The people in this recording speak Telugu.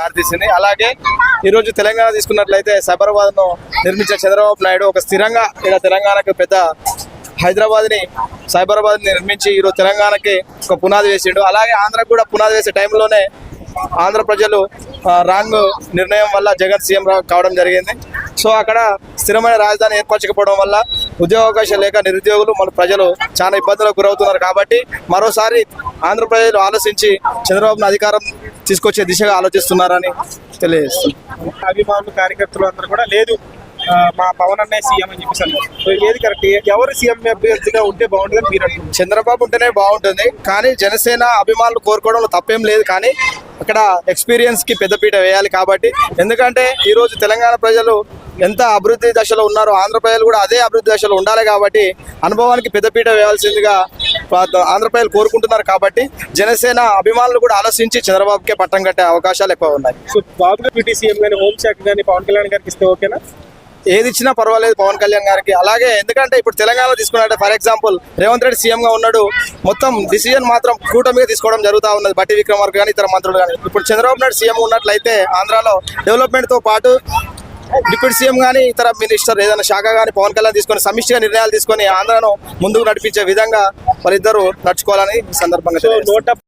దారితీసింది. అలాగే ఈరోజు తెలంగాణ తీసుకున్నట్లయితే సైబరాబాద్ ను నిర్మించిన చంద్రబాబు నాయుడు ఒక స్థిరంగా ఇలా తెలంగాణకు పెద్ద హైదరాబాద్ని సైబరాబాద్ నిర్మించి ఈరోజు తెలంగాణకి ఒక పునాది వేసిండు. అలాగే ఆంధ్రకు కూడా పునాది వేసే టైంలోనే ఆంధ్ర ప్రజలు రాంగ్ నిర్ణయం వల్ల జగన్ సీఎం కావడం జరిగింది. సో అక్కడ స్థిరమైన రాజధాని ఏర్పరచకపోవడం వల్ల ఉద్యోగావకాశాలు లేక నిరుద్యోగులు మన ప్రజలు చాలా ఇబ్బందులకు గురవుతున్నారు. కాబట్టి మరోసారి ఆంధ్ర ప్రజలు ఆలోచించి చంద్రబాబును అధికారం తీసుకొచ్చే దిశగా ఆలోచిస్తున్నారని తెలియజేస్తున్నారు. అభిమానులు కార్యకర్తలు అందరూ కూడా లేదు మా పవన్ అన్నయ్య సీఎం అని చెప్పేసి. సో ఏది కరెక్ట్, ఎవరు సీఎం అభ్యర్థిగా ఉంటే బాగుంటుందని మీరు అంటున్నారు? చంద్రబాబు ఉంటేనే బాగుంటుంది, కానీ జనసేన అభిమానులు కోరుకోవడంలో తప్పేం లేదు. కానీ అక్కడ ఎక్స్పీరియన్స్ కి పెద్దపీట వేయాలి. కాబట్టి ఎందుకంటే ఈరోజు తెలంగాణ ప్రజలు ఎంత అభివృద్ధి దశలో ఉన్నారో ఆంధ్ర ప్రజలు కూడా అదే అభివృద్ధి దశలో ఉండాలి. కాబట్టి అనుభవానికి పెద్దపీట వేయాల్సిందిగా ఆంధ్ర ప్రజలు కోరుకుంటున్నారు. కాబట్టి జనసేన అభిమానులు కూడా ఆలోచించి చంద్రబాబుకే పట్టం కట్టే అవకాశాలు ఎక్కువ ఉన్నాయి. సో బాబు డిప్యూటీ సీఎం కానీ హోంశాఖ కానీ పవన్ కళ్యాణ్ గారికి ఇస్తే ఓకేనా? ఏది ఇచ్చినా పర్వాలేదు పవన్ కళ్యాణ్ గారికి. అలాగే ఎందుకంటే ఇప్పుడు తెలంగాణలో తీసుకున్నట్టే for example Revanth Reddy CM గా ఉన్నాడు, మొత్తం డిసిజన్ మాత్రం కూటమిగా తీసుకోవడం జరుగుతూ ఉన్నది. బట్టి విక్రమార్క కానీ ఇతర మంత్రులు కానీ. ఇప్పుడు చంద్రబాబు నాయుడు సీఎం ఉన్నట్లయితే ఆంధ్రాలో డెవలప్మెంట్ తో పాటు డిప్యూటీ సీఎం కానీ ఇతర మినిస్టర్ ఏదైనా శాఖ కానీ పవన్ కళ్యాణ్ తీసుకొని సమిష్టిగా నిర్ణయాలు తీసుకొని ఆంధ్రాను ముందుకు నడిపించే విధంగా వారిద్దరూ నడుచుకోవాలని సందర్భంగా